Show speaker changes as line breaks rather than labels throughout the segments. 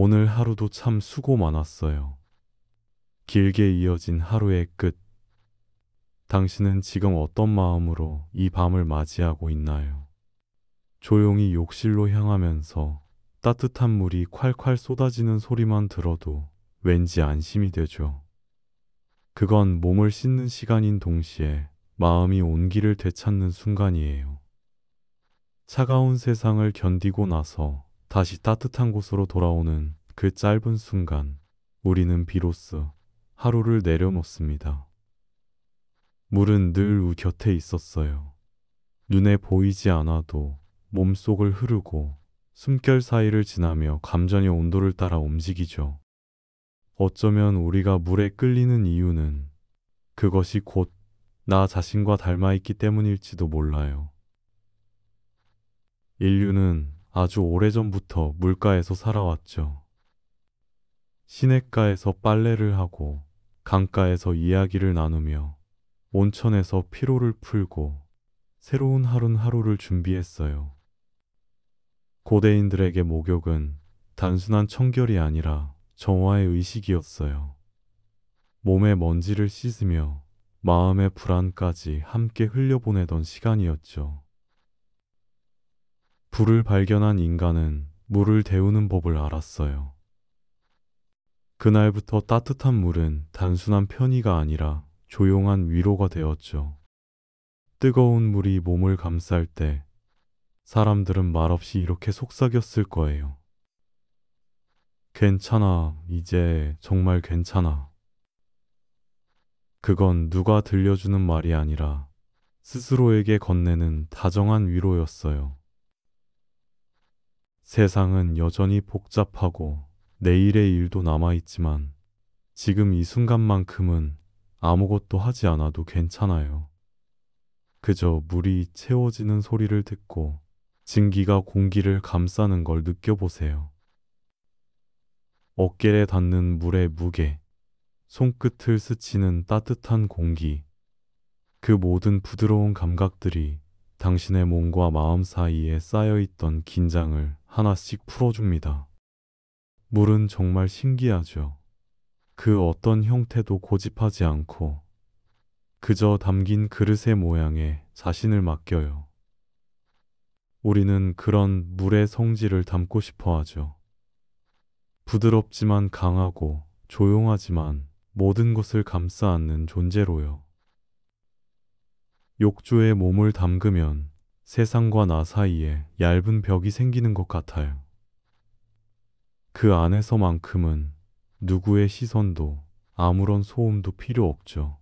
오늘 하루도 참 수고 많았어요. 길게 이어진 하루의 끝. 당신은 지금 어떤 마음으로 이 밤을 맞이하고 있나요? 조용히 욕실로 향하면서 따뜻한 물이 콸콸 쏟아지는 소리만 들어도 왠지 안심이 되죠. 그건 몸을 씻는 시간인 동시에 마음이 온기를 되찾는 순간이에요. 차가운 세상을 견디고 나서 다시 따뜻한 곳으로 돌아오는 그 짧은 순간, 우리는 비로소 하루를 내려놓습니다. 물은 늘 우 곁에 있었어요. 눈에 보이지 않아도 몸속을 흐르고 숨결 사이를 지나며 감정의 온도를 따라 움직이죠. 어쩌면 우리가 물에 끌리는 이유는 그것이 곧 나 자신과 닮아있기 때문일지도 몰라요. 인류는 아주 오래전부터 물가에서 살아왔죠. 시냇가에서 빨래를 하고 강가에서 이야기를 나누며 온천에서 피로를 풀고 새로운 하루를 준비했어요. 고대인들에게 목욕은 단순한 청결이 아니라 정화의 의식이었어요. 몸의 먼지를 씻으며 마음의 불안까지 함께 흘려보내던 시간이었죠. 불을 발견한 인간은 물을 데우는 법을 알았어요. 그날부터 따뜻한 물은 단순한 편의가 아니라 조용한 위로가 되었죠. 뜨거운 물이 몸을 감쌀 때 사람들은 말없이 이렇게 속삭였을 거예요. 괜찮아, 이제 정말 괜찮아. 그건 누가 들려주는 말이 아니라 스스로에게 건네는 다정한 위로였어요. 세상은 여전히 복잡하고 내일의 일도 남아있지만 지금 이 순간만큼은 아무것도 하지 않아도 괜찮아요. 그저 물이 채워지는 소리를 듣고 증기가 공기를 감싸는 걸 느껴보세요. 어깨에 닿는 물의 무게, 손끝을 스치는 따뜻한 공기, 그 모든 부드러운 감각들이 당신의 몸과 마음 사이에 쌓여있던 긴장을 하나씩 풀어줍니다. 물은 정말 신기하죠. 그 어떤 형태도 고집하지 않고 그저 담긴 그릇의 모양에 자신을 맡겨요. 우리는 그런 물의 성질을 담고 싶어 하죠. 부드럽지만 강하고 조용하지만 모든 것을 감싸 안는 존재로요. 욕조에 몸을 담그면 세상과 나 사이에 얇은 벽이 생기는 것 같아요. 그 안에서만큼은 누구의 시선도 아무런 소음도 필요 없죠.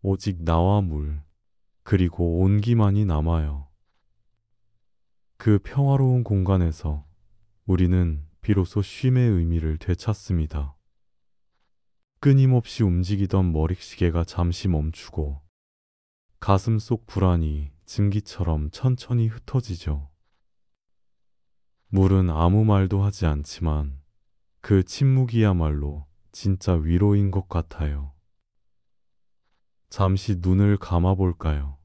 오직 나와 물, 그리고 온기만이 남아요. 그 평화로운 공간에서 우리는 비로소 쉼의 의미를 되찾습니다. 끊임없이 움직이던 머릿시계가 잠시 멈추고 가슴 속 불안이 증기처럼 천천히 흩어지죠. 물은 아무 말도 하지 않지만 그 침묵이야말로 진짜 위로인 것 같아요. 잠시 눈을 감아볼까요?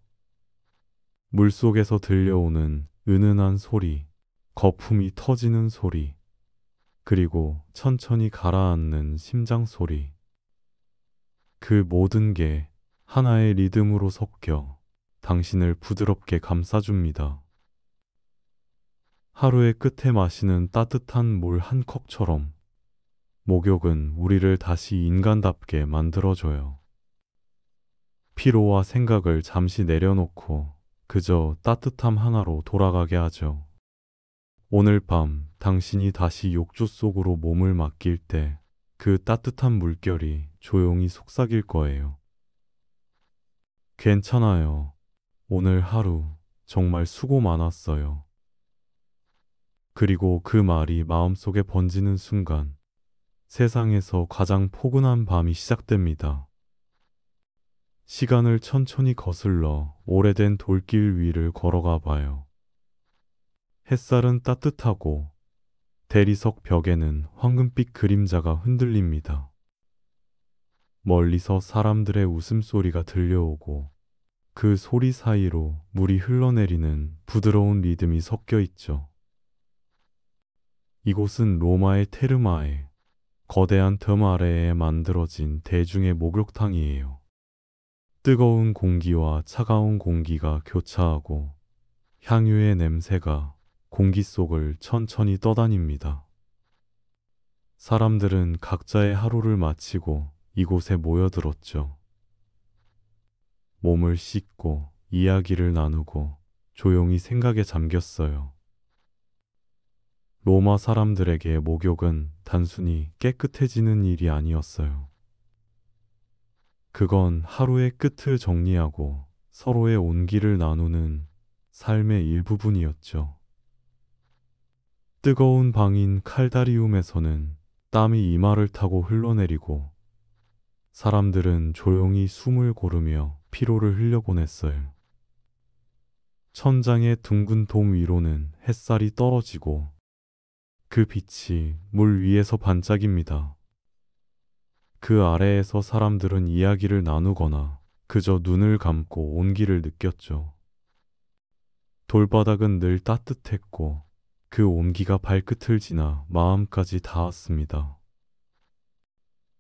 물속에서 들려오는 은은한 소리, 거품이 터지는 소리, 그리고 천천히 가라앉는 심장 소리. 그 모든 게 하나의 리듬으로 섞여 당신을 부드럽게 감싸줍니다. 하루의 끝에 마시는 따뜻한 물 한 컵처럼 목욕은 우리를 다시 인간답게 만들어줘요. 피로와 생각을 잠시 내려놓고 그저 따뜻함 하나로 돌아가게 하죠. 오늘 밤 당신이 다시 욕조 속으로 몸을 맡길 때 그 따뜻한 물결이 조용히 속삭일 거예요. 괜찮아요. 오늘 하루 정말 수고 많았어요. 그리고 그 말이 마음속에 번지는 순간 세상에서 가장 포근한 밤이 시작됩니다. 시간을 천천히 거슬러 오래된 돌길 위를 걸어가 봐요. 햇살은 따뜻하고 대리석 벽에는 황금빛 그림자가 흔들립니다. 멀리서 사람들의 웃음소리가 들려오고 그 소리 사이로 물이 흘러내리는 부드러운 리듬이 섞여 있죠. 이곳은 로마의 테르마에 거대한 덤 아래에 만들어진 대중의 목욕탕이에요. 뜨거운 공기와 차가운 공기가 교차하고 향유의 냄새가 공기 속을 천천히 떠다닙니다. 사람들은 각자의 하루를 마치고 이곳에 모여들었죠. 몸을 씻고 이야기를 나누고 조용히 생각에 잠겼어요. 로마 사람들에게 목욕은 단순히 깨끗해지는 일이 아니었어요. 그건 하루의 끝을 정리하고 서로의 온기를 나누는 삶의 일부분이었죠. 뜨거운 방인 칼다리움에서는 땀이 이마를 타고 흘러내리고 사람들은 조용히 숨을 고르며 피로를 흘려보냈어요. 천장의 둥근 돔 위로는 햇살이 떨어지고 그 빛이 물 위에서 반짝입니다. 그 아래에서 사람들은 이야기를 나누거나 그저 눈을 감고 온기를 느꼈죠. 돌바닥은 늘 따뜻했고 그 온기가 발끝을 지나 마음까지 닿았습니다.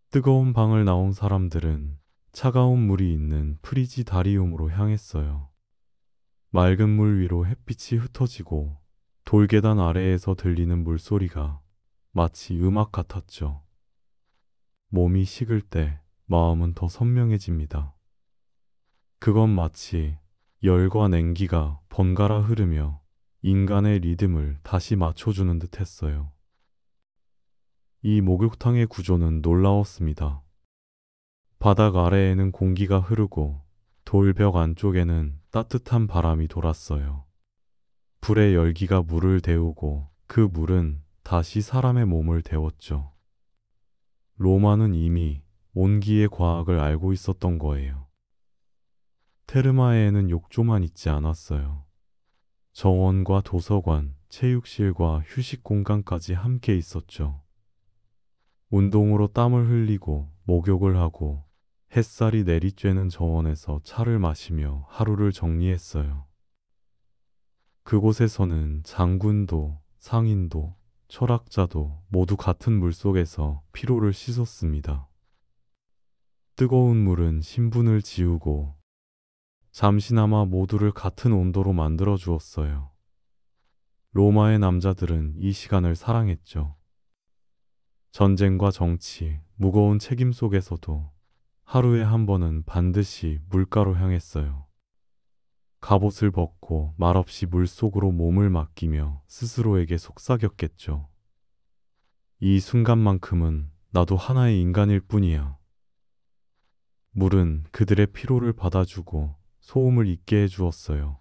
뜨거운 방을 나온 사람들은 차가운 물이 있는 프리지다리움으로 향했어요. 맑은 물 위로 햇빛이 흩어지고 돌계단 아래에서 들리는 물소리가 마치 음악 같았죠. 몸이 식을 때 마음은 더 선명해집니다. 그건 마치 열과 냉기가 번갈아 흐르며 인간의 리듬을 다시 맞춰주는 듯 했어요. 이 목욕탕의 구조는 놀라웠습니다. 바닥 아래에는 공기가 흐르고 돌벽 안쪽에는 따뜻한 바람이 돌았어요. 불의 열기가 물을 데우고 그 물은 다시 사람의 몸을 데웠죠. 로마는 이미 온기의 과학을 알고 있었던 거예요. 테르마에는 욕조만 있지 않았어요. 정원과 도서관, 체육실과 휴식 공간까지 함께 있었죠. 운동으로 땀을 흘리고 목욕을 하고 햇살이 내리쬐는 정원에서 차를 마시며 하루를 정리했어요. 그곳에서는 장군도 상인도 철학자도 모두 같은 물속에서 피로를 씻었습니다. 뜨거운 물은 신분을 지우고 잠시나마 모두를 같은 온도로 만들어 주었어요. 로마의 남자들은 이 시간을 사랑했죠. 전쟁과 정치, 무거운 책임 속에서도 하루에 한 번은 반드시 물가로 향했어요. 갑옷을 벗고 말없이 물속으로 몸을 맡기며 스스로에게 속삭였겠죠. 이 순간만큼은 나도 하나의 인간일 뿐이야. 물은 그들의 피로를 받아주고 소음을 잊게 해주었어요.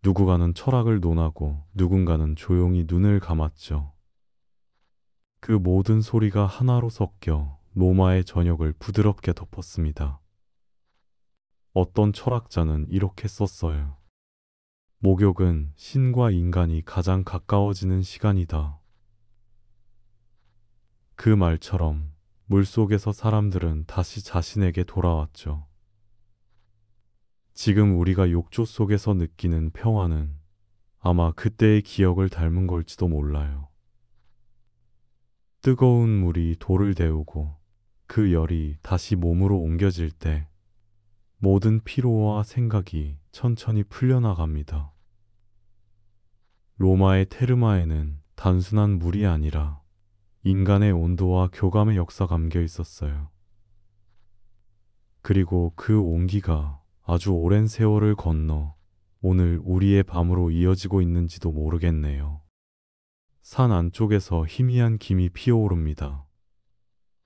누군가는 철학을 논하고 누군가는 조용히 눈을 감았죠. 그 모든 소리가 하나로 섞여 로마의 저녁을 부드럽게 덮었습니다. 어떤 철학자는 이렇게 썼어요. 목욕은 신과 인간이 가장 가까워지는 시간이다. 그 말처럼 물속에서 사람들은 다시 자신에게 돌아왔죠. 지금 우리가 욕조 속에서 느끼는 평화는 아마 그때의 기억을 닮은 걸지도 몰라요. 뜨거운 물이 돌을 데우고 그 열이 다시 몸으로 옮겨질 때 모든 피로와 생각이 천천히 풀려나갑니다. 로마의 테르마에는 단순한 물이 아니라 인간의 온도와 교감의 역사가 담겨 있었어요. 그리고 그 온기가 아주 오랜 세월을 건너 오늘 우리의 밤으로 이어지고 있는지도 모르겠네요. 산 안쪽에서 희미한 김이 피어오릅니다.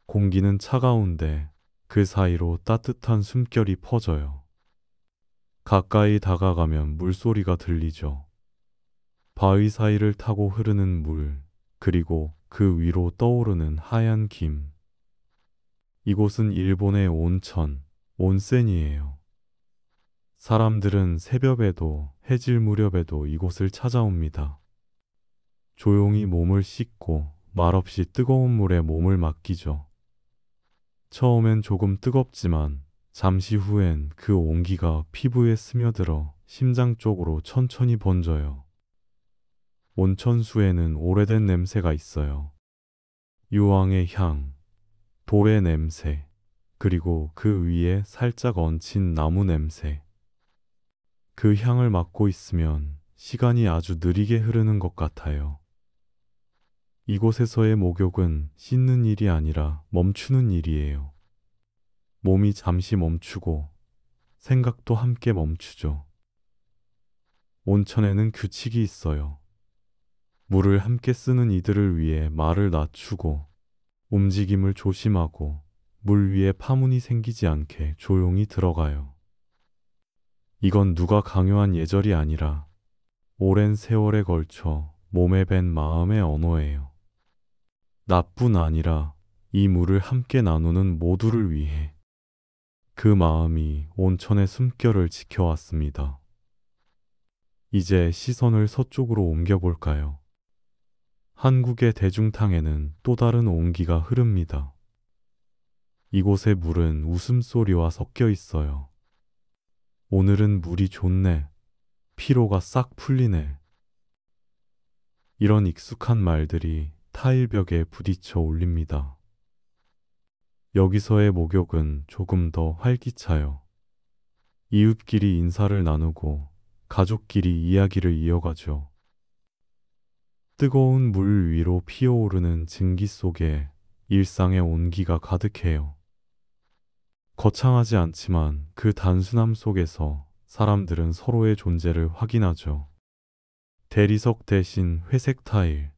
공기는 차가운데 그 사이로 따뜻한 숨결이 퍼져요. 가까이 다가가면 물소리가 들리죠. 바위 사이를 타고 흐르는 물, 그리고 그 위로 떠오르는 하얀 김. 이곳은 일본의 온천, 온센이에요. 사람들은 새벽에도 해질 무렵에도 이곳을 찾아옵니다. 조용히 몸을 씻고 말없이 뜨거운 물에 몸을 맡기죠. 처음엔 조금 뜨겁지만 잠시 후엔 그 온기가 피부에 스며들어 심장 쪽으로 천천히 번져요. 온천수에는 오래된 냄새가 있어요. 유황의 향, 돌의 냄새, 그리고 그 위에 살짝 얹힌 나무 냄새. 그 향을 맡고 있으면 시간이 아주 느리게 흐르는 것 같아요. 이곳에서의 목욕은 씻는 일이 아니라 멈추는 일이에요. 몸이 잠시 멈추고 생각도 함께 멈추죠. 온천에는 규칙이 있어요. 물을 함께 쓰는 이들을 위해 말을 낮추고 움직임을 조심하고 물 위에 파문이 생기지 않게 조용히 들어가요. 이건 누가 강요한 예절이 아니라 오랜 세월에 걸쳐 몸에 밴 마음의 언어예요. 나뿐 아니라 이 물을 함께 나누는 모두를 위해 그 마음이 온천의 숨결을 지켜왔습니다. 이제 시선을 서쪽으로 옮겨볼까요? 한국의 대중탕에는 또 다른 온기가 흐릅니다. 이곳의 물은 웃음소리와 섞여 있어요. 오늘은 물이 좋네. 피로가 싹 풀리네. 이런 익숙한 말들이 타일벽에 부딪혀 올립니다. 여기서의 목욕은 조금 더 활기차요. 이웃끼리 인사를 나누고 가족끼리 이야기를 이어가죠. 뜨거운 물 위로 피어오르는 증기 속에 일상의 온기가 가득해요. 거창하지 않지만 그 단순함 속에서 사람들은 서로의 존재를 확인하죠. 대리석 대신 회색 타일,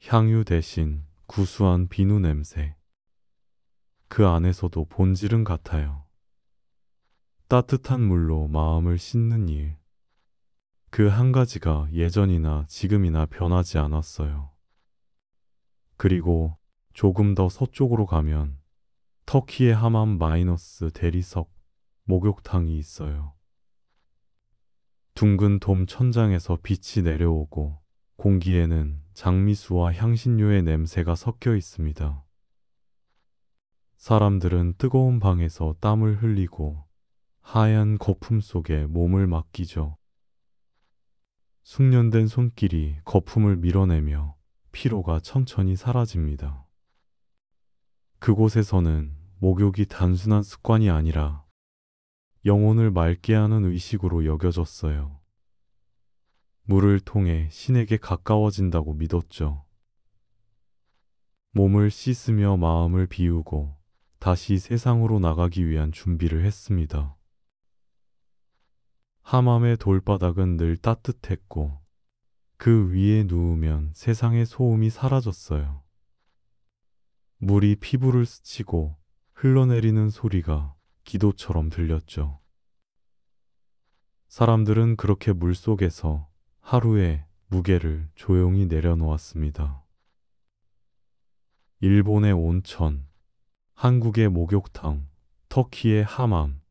향유 대신 구수한 비누 냄새. 그 안에서도 본질은 같아요. 따뜻한 물로 마음을 씻는 일. 그 한 가지가 예전이나 지금이나 변하지 않았어요. 그리고 조금 더 서쪽으로 가면 터키의 하맘 마이너스 대리석 목욕탕이 있어요. 둥근 돔 천장에서 빛이 내려오고 공기에는 장미수와 향신료의 냄새가 섞여 있습니다. 사람들은 뜨거운 방에서 땀을 흘리고 하얀 거품 속에 몸을 맡기죠. 숙련된 손길이 거품을 밀어내며 피로가 천천히 사라집니다. 그곳에서는 목욕이 단순한 습관이 아니라 영혼을 맑게 하는 의식으로 여겨졌어요. 물을 통해 신에게 가까워진다고 믿었죠. 몸을 씻으며 마음을 비우고 다시 세상으로 나가기 위한 준비를 했습니다. 하맘의 돌바닥은 늘 따뜻했고 그 위에 누우면 세상의 소음이 사라졌어요. 물이 피부를 스치고 흘러내리는 소리가 기도처럼 들렸죠. 사람들은 그렇게 물속에서 하루의 무게를 조용히 내려놓았습니다. 일본의 온천, 한국의 목욕탕, 터키의 하맘.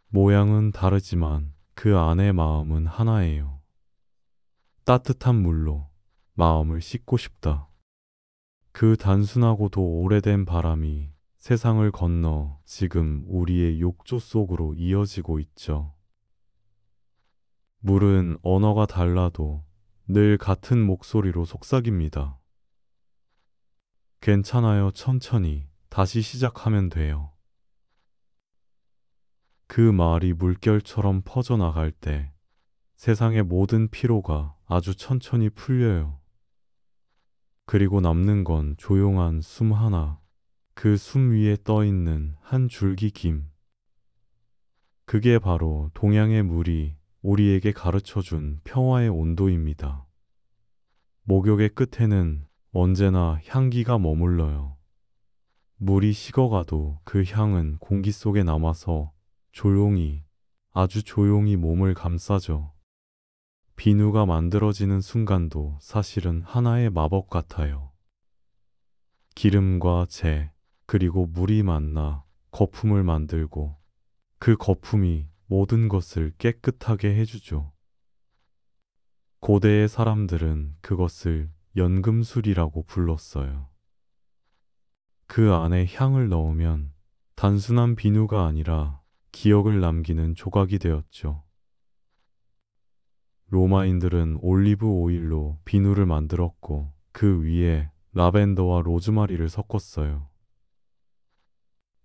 모양은 다르지만 그 안의 마음은 하나예요. 따뜻한 물로 마음을 씻고 싶다. 그 단순하고도 오래된 바람이 세상을 건너 지금 우리의 욕조 속으로 이어지고 있죠. 물은 언어가 달라도 늘 같은 목소리로 속삭입니다. 괜찮아요, 천천히 다시 시작하면 돼요. 그 말이 물결처럼 퍼져나갈 때 세상의 모든 피로가 아주 천천히 풀려요. 그리고 남는 건 조용한 숨 하나, 그 숨 위에 떠있는 한 줄기 김. 그게 바로 동양의 물이 우리에게 가르쳐준 평화의 온도입니다. 목욕의 끝에는 언제나 향기가 머물러요. 물이 식어가도 그 향은 공기 속에 남아서 조용히, 아주 조용히 몸을 감싸죠. 비누가 만들어지는 순간도 사실은 하나의 마법 같아요. 기름과 재, 그리고 물이 만나 거품을 만들고 그 거품이 모든 것을 깨끗하게 해주죠. 고대의 사람들은 그것을 연금술이라고 불렀어요. 그 안에 향을 넣으면 단순한 비누가 아니라 기억을 남기는 조각이 되었죠. 로마인들은 올리브 오일로 비누를 만들었고 그 위에 라벤더와 로즈마리를 섞었어요.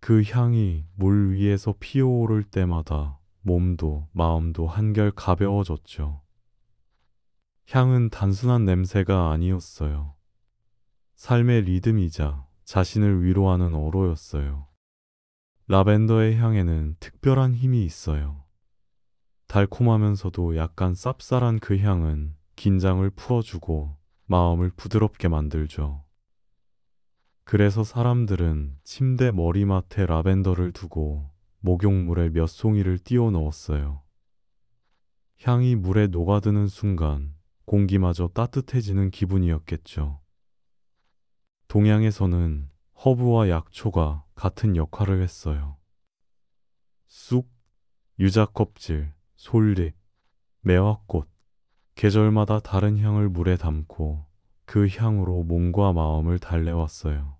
그 향이 물 위에서 피어오를 때마다 몸도 마음도 한결 가벼워졌죠. 향은 단순한 냄새가 아니었어요. 삶의 리듬이자 자신을 위로하는 어로였어요. 라벤더의 향에는 특별한 힘이 있어요. 달콤하면서도 약간 쌉쌀한 그 향은 긴장을 풀어주고 마음을 부드럽게 만들죠. 그래서 사람들은 침대 머리맡에 라벤더를 두고 목욕물에 몇 송이를 띄워 넣었어요. 향이 물에 녹아드는 순간 공기마저 따뜻해지는 기분이었겠죠. 동양에서는 허브와 약초가 같은 역할을 했어요. 쑥, 유자껍질, 솔잎, 매화꽃, 계절마다 다른 향을 물에 담고 그 향으로 몸과 마음을 달래왔어요.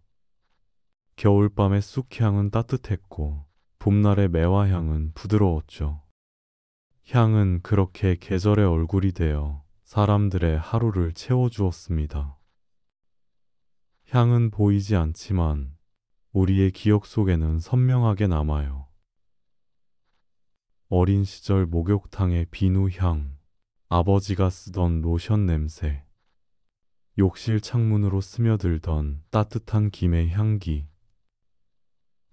겨울밤의 쑥향은 따뜻했고 봄날의 매화향은 부드러웠죠. 향은 그렇게 계절의 얼굴이 되어 사람들의 하루를 채워주었습니다. 향은 보이지 않지만 우리의 기억 속에는 선명하게 남아요. 어린 시절 목욕탕의 비누 향, 아버지가 쓰던 로션 냄새, 욕실 창문으로 스며들던 따뜻한 김의 향기.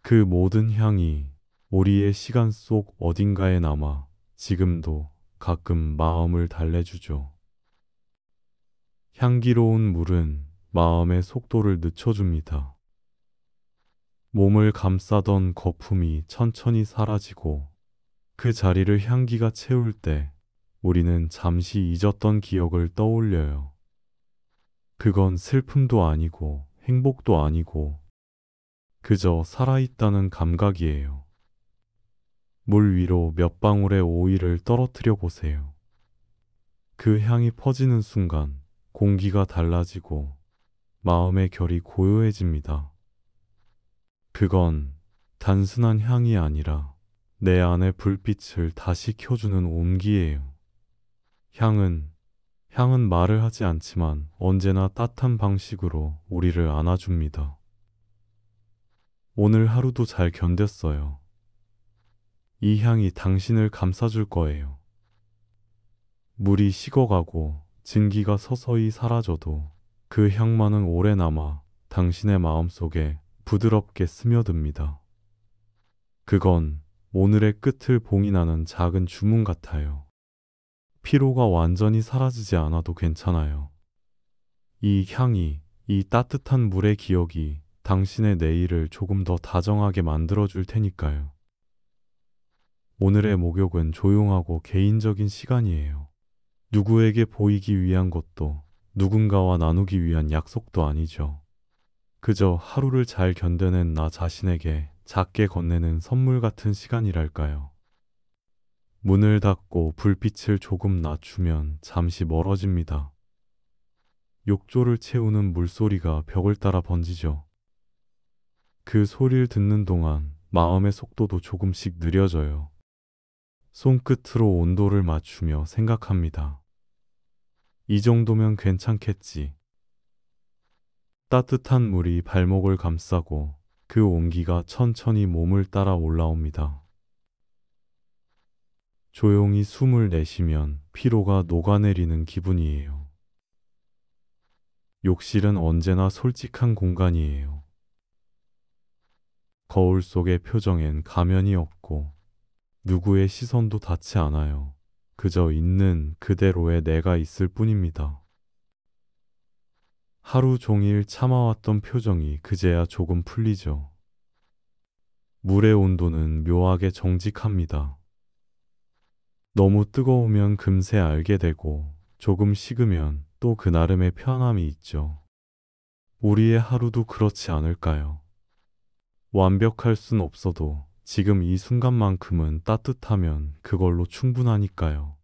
그 모든 향이 우리의 시간 속 어딘가에 남아 지금도 가끔 마음을 달래주죠. 향기로운 물은 마음의 속도를 늦춰줍니다. 몸을 감싸던 거품이 천천히 사라지고 그 자리를 향기가 채울 때 우리는 잠시 잊었던 기억을 떠올려요. 그건 슬픔도 아니고 행복도 아니고 그저 살아있다는 감각이에요. 물 위로 몇 방울의 오일을 떨어뜨려 보세요. 그 향이 퍼지는 순간 공기가 달라지고 마음의 결이 고요해집니다. 그건 단순한 향이 아니라 내 안의 불빛을 다시 켜주는 온기예요. 향은 말을 하지 않지만 언제나 따뜻한 방식으로 우리를 안아줍니다. 오늘 하루도 잘 견뎠어요. 이 향이 당신을 감싸줄 거예요. 물이 식어가고 증기가 서서히 사라져도 그 향만은 오래 남아 당신의 마음속에 부드럽게 스며듭니다. 그건 오늘의 끝을 봉인하는 작은 주문 같아요. 피로가 완전히 사라지지 않아도 괜찮아요. 이 향이, 이 따뜻한 물의 기억이 당신의 내일을 조금 더 다정하게 만들어줄 테니까요. 오늘의 목욕은 조용하고 개인적인 시간이에요. 누구에게 보이기 위한 것도 누군가와 나누기 위한 약속도 아니죠. 그저 하루를 잘 견뎌낸 나 자신에게 작게 건네는 선물 같은 시간이랄까요. 문을 닫고 불빛을 조금 낮추면 잠시 멀어집니다. 욕조를 채우는 물소리가 벽을 따라 번지죠. 그 소리를 듣는 동안 마음의 속도도 조금씩 느려져요. 손끝으로 온도를 맞추며 생각합니다. 이 정도면 괜찮겠지. 따뜻한 물이 발목을 감싸고 그 온기가 천천히 몸을 따라 올라옵니다. 조용히 숨을 내쉬면 피로가 녹아내리는 기분이에요. 욕실은 언제나 솔직한 공간이에요. 거울 속의 표정엔 가면이 없고 누구의 시선도 닿지 않아요. 그저 있는 그대로의 내가 있을 뿐입니다. 하루 종일 참아왔던 표정이 그제야 조금 풀리죠. 물의 온도는 묘하게 정직합니다. 너무 뜨거우면 금세 알게 되고 조금 식으면 또 그 나름의 편함이 있죠. 우리의 하루도 그렇지 않을까요? 완벽할 순 없어도 지금 이 순간만큼은 따뜻하면 그걸로 충분하니까요.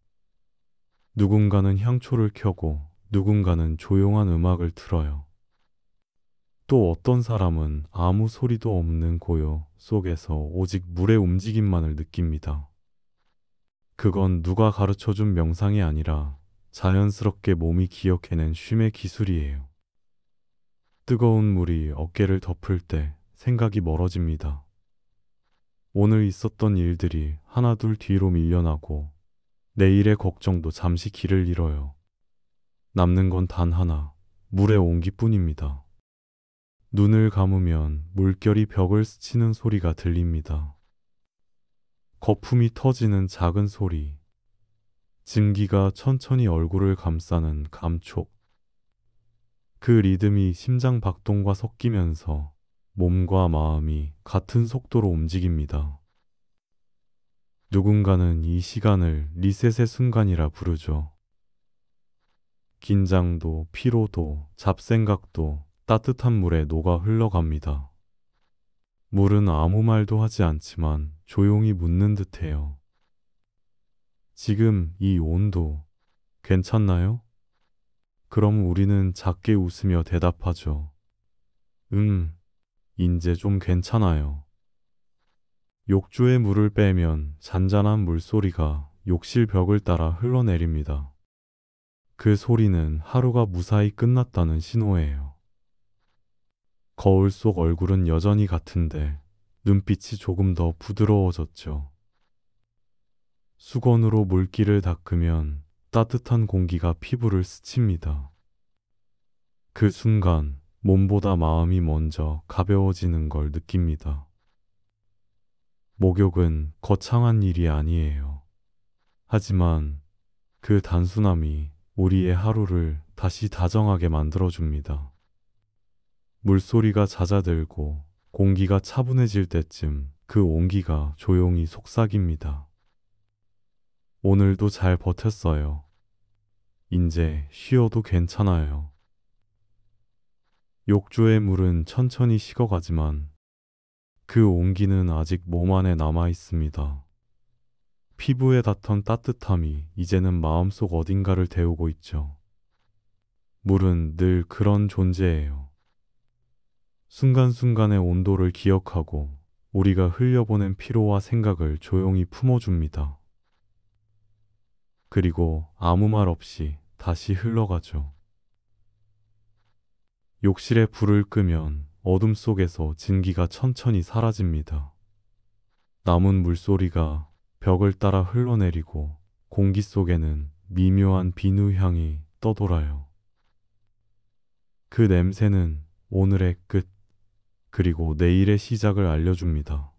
누군가는 향초를 켜고 누군가는 조용한 음악을 틀어요. 또 어떤 사람은 아무 소리도 없는 고요 속에서 오직 물의 움직임만을 느낍니다. 그건 누가 가르쳐준 명상이 아니라 자연스럽게 몸이 기억해낸 쉼의 기술이에요. 뜨거운 물이 어깨를 덮을 때 생각이 멀어집니다. 오늘 있었던 일들이 하나둘 뒤로 밀려나고 내일의 걱정도 잠시 길을 잃어요. 남는 건 단 하나, 물의 온기뿐입니다. 눈을 감으면 물결이 벽을 스치는 소리가 들립니다. 거품이 터지는 작은 소리, 증기가 천천히 얼굴을 감싸는 감촉. 그 리듬이 심장 박동과 섞이면서 몸과 마음이 같은 속도로 움직입니다. 누군가는 이 시간을 리셋의 순간이라 부르죠. 긴장도, 피로도, 잡생각도 따뜻한 물에 녹아 흘러갑니다. 물은 아무 말도 하지 않지만 조용히 묻는 듯해요. 지금 이 온도 괜찮나요? 그럼 우리는 작게 웃으며 대답하죠. 이제 좀 괜찮아요. 욕조에 물을 빼면 잔잔한 물소리가 욕실 벽을 따라 흘러내립니다. 그 소리는 하루가 무사히 끝났다는 신호예요. 거울 속 얼굴은 여전히 같은데 눈빛이 조금 더 부드러워졌죠. 수건으로 물기를 닦으면 따뜻한 공기가 피부를 스칩니다. 그 순간 몸보다 마음이 먼저 가벼워지는 걸 느낍니다. 목욕은 거창한 일이 아니에요. 하지만 그 단순함이 우리의 하루를 다시 다정하게 만들어줍니다. 물소리가 잦아들고 공기가 차분해질 때쯤 그 온기가 조용히 속삭입니다. 오늘도 잘 버텼어요. 이제 쉬어도 괜찮아요. 욕조의 물은 천천히 식어가지만 그 온기는 아직 몸 안에 남아 있습니다. 피부에 닿던 따뜻함이 이제는 마음속 어딘가를 데우고 있죠. 물은 늘 그런 존재예요. 순간순간의 온도를 기억하고 우리가 흘려보낸 피로와 생각을 조용히 품어줍니다. 그리고 아무 말 없이 다시 흘러가죠. 욕실에 불을 끄면 어둠 속에서 증기가 천천히 사라집니다. 남은 물소리가 벽을 따라 흘러내리고 공기 속에는 미묘한 비누 향이 떠돌아요. 그 냄새는 오늘의 끝, 그리고 내일의 시작을 알려줍니다.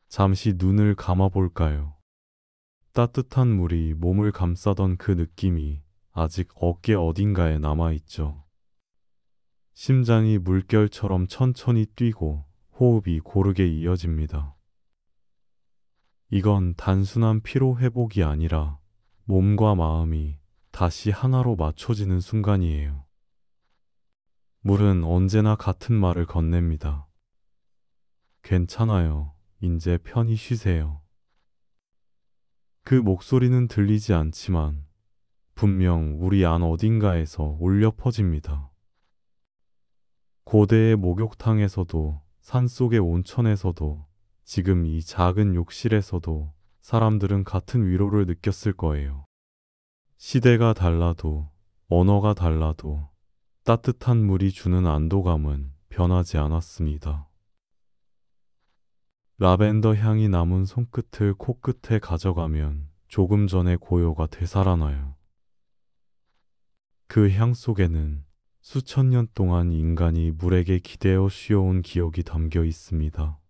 잠시 눈을 감아볼까요? 따뜻한 물이 몸을 감싸던 그 느낌이 아직 어깨 어딘가에 남아있죠. 심장이 물결처럼 천천히 뛰고 호흡이 고르게 이어집니다. 이건 단순한 피로 회복이 아니라 몸과 마음이 다시 하나로 맞춰지는 순간이에요. 물은 언제나 같은 말을 건넵니다. 괜찮아요. 이제 편히 쉬세요. 그 목소리는 들리지 않지만 분명 우리 안 어딘가에서 울려 퍼집니다. 고대의 목욕탕에서도 산속의 온천에서도 지금 이 작은 욕실에서도 사람들은 같은 위로를 느꼈을 거예요. 시대가 달라도 언어가 달라도 따뜻한 물이 주는 안도감은 변하지 않았습니다. 라벤더 향이 남은 손끝을 코끝에 가져가면 조금 전의 고요가 되살아나요. 그 향 속에는 수천 년 동안 인간이 물에게 기대어 쉬어온 기억이 담겨 있습니다.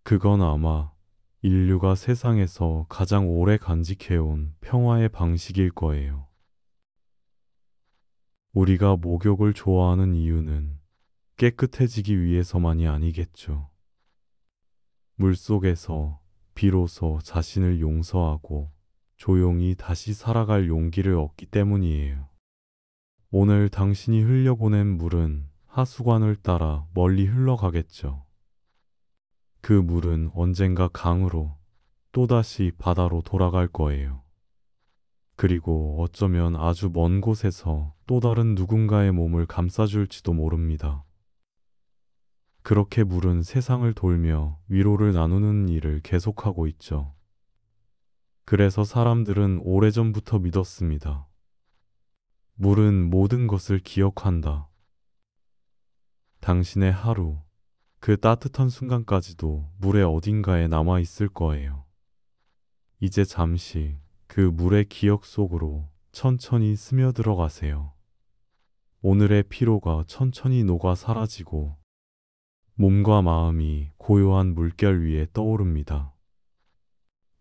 그건 아마 인류가 세상에서 가장 오래 간직해온 평화의 방식일 거예요. 우리가 목욕을 좋아하는 이유는 깨끗해지기 위해서만이 아니겠죠. 물속에서 비로소 자신을 용서하고 조용히 다시 살아갈 용기를 얻기 때문이에요. 오늘 당신이 흘려보낸 물은 하수관을 따라 멀리 흘러가겠죠. 그 물은 언젠가 강으로 또다시 바다로 돌아갈 거예요. 그리고 어쩌면 아주 먼 곳에서 또 다른 누군가의 몸을 감싸줄지도 모릅니다. 그렇게 물은 세상을 돌며 위로를 나누는 일을 계속하고 있죠. 그래서 사람들은 오래전부터 믿었습니다. 물은 모든 것을 기억한다. 당신의 하루, 그 따뜻한 순간까지도 물의 어딘가에 남아 있을 거예요. 이제 잠시 그 물의 기억 속으로 천천히 스며들어 가세요. 오늘의 피로가 천천히 녹아 사라지고 몸과 마음이 고요한 물결 위에 떠오릅니다.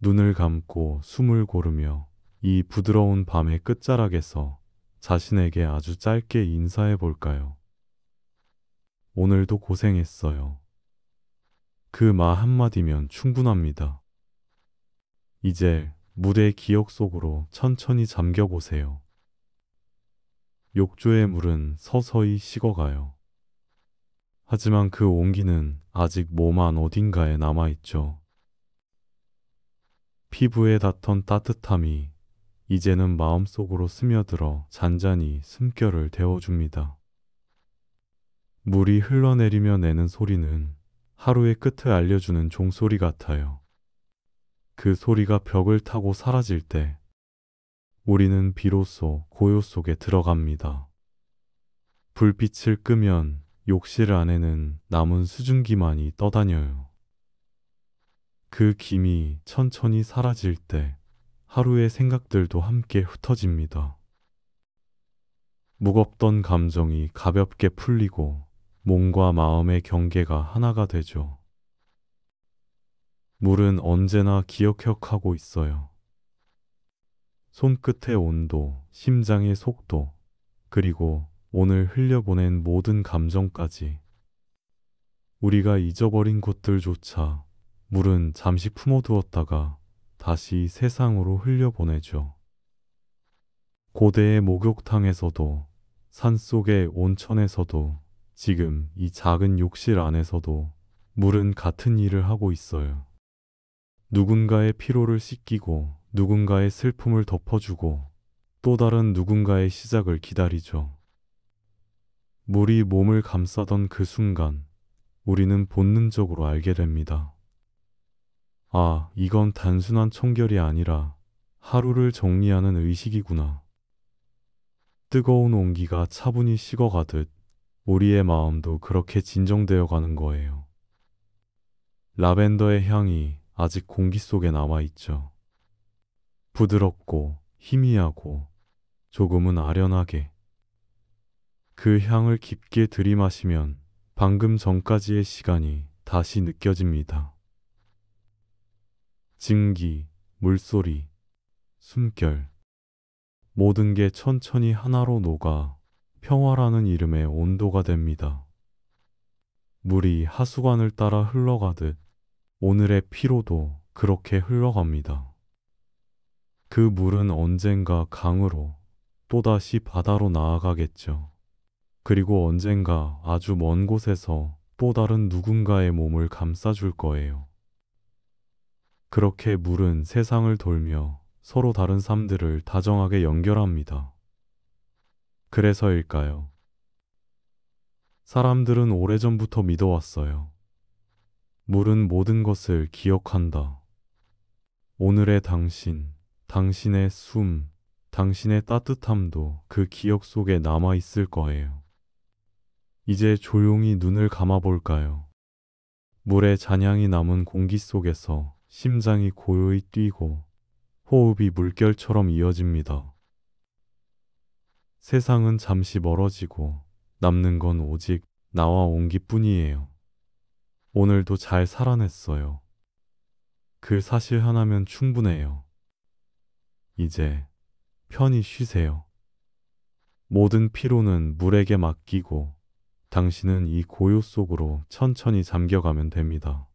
눈을 감고 숨을 고르며 이 부드러운 밤의 끝자락에서 자신에게 아주 짧게 인사해 볼까요? 오늘도 고생했어요. 그 말 한마디면 충분합니다. 이제 물의 기억 속으로 천천히 잠겨 보세요. 욕조의 물은 서서히 식어가요. 하지만 그 온기는 아직 몸 안 어딘가에 남아있죠. 피부에 닿던 따뜻함이 이제는 마음속으로 스며들어 잔잔히 숨결을 데워줍니다. 물이 흘러내리며 내는 소리는 하루의 끝을 알려주는 종소리 같아요. 그 소리가 벽을 타고 사라질 때 우리는 비로소 고요 속에 들어갑니다. 불빛을 끄면 욕실 안에는 남은 수증기만이 떠다녀요. 그 김이 천천히 사라질 때 하루의 생각들도 함께 흩어집니다. 무겁던 감정이 가볍게 풀리고 몸과 마음의 경계가 하나가 되죠. 물은 언제나 기억하고 있어요. 손끝의 온도, 심장의 속도, 그리고 오늘 흘려보낸 모든 감정까지. 우리가 잊어버린 곳들조차 물은 잠시 품어두었다가 다시 세상으로 흘려보내죠. 고대의 목욕탕에서도, 산속의 온천에서도, 지금 이 작은 욕실 안에서도 물은 같은 일을 하고 있어요. 누군가의 피로를 씻기고 누군가의 슬픔을 덮어주고 또 다른 누군가의 시작을 기다리죠. 물이 몸을 감싸던 그 순간 우리는 본능적으로 알게 됩니다. 아, 이건 단순한 청결이 아니라 하루를 정리하는 의식이구나. 뜨거운 온기가 차분히 식어가듯 우리의 마음도 그렇게 진정되어 가는 거예요. 라벤더의 향이 아직 공기 속에 남아있죠. 부드럽고 희미하고 조금은 아련하게. 그 향을 깊게 들이마시면 방금 전까지의 시간이 다시 느껴집니다. 증기, 물소리, 숨결, 모든 게 천천히 하나로 녹아 평화라는 이름의 온도가 됩니다. 물이 하수관을 따라 흘러가듯 오늘의 피로도 그렇게 흘러갑니다. 그 물은 언젠가 강으로 또다시 바다로 나아가겠죠. 그리고 언젠가 아주 먼 곳에서 또 다른 누군가의 몸을 감싸줄 거예요. 그렇게 물은 세상을 돌며 서로 다른 삶들을 다정하게 연결합니다. 그래서일까요? 사람들은 오래전부터 믿어왔어요. 물은 모든 것을 기억한다. 오늘의 당신, 당신의 숨, 당신의 따뜻함도 그 기억 속에 남아 있을 거예요. 이제 조용히 눈을 감아볼까요? 물의 잔향이 남은 공기 속에서 심장이 고요히 뛰고 호흡이 물결처럼 이어집니다. 세상은 잠시 멀어지고 남는 건 오직 나와 온기뿐이에요. 오늘도 잘 살아냈어요. 그 사실 하나면 충분해요. 이제 편히 쉬세요. 모든 피로는 물에게 맡기고 당신은 이 고요 속으로 천천히 잠겨가면 됩니다.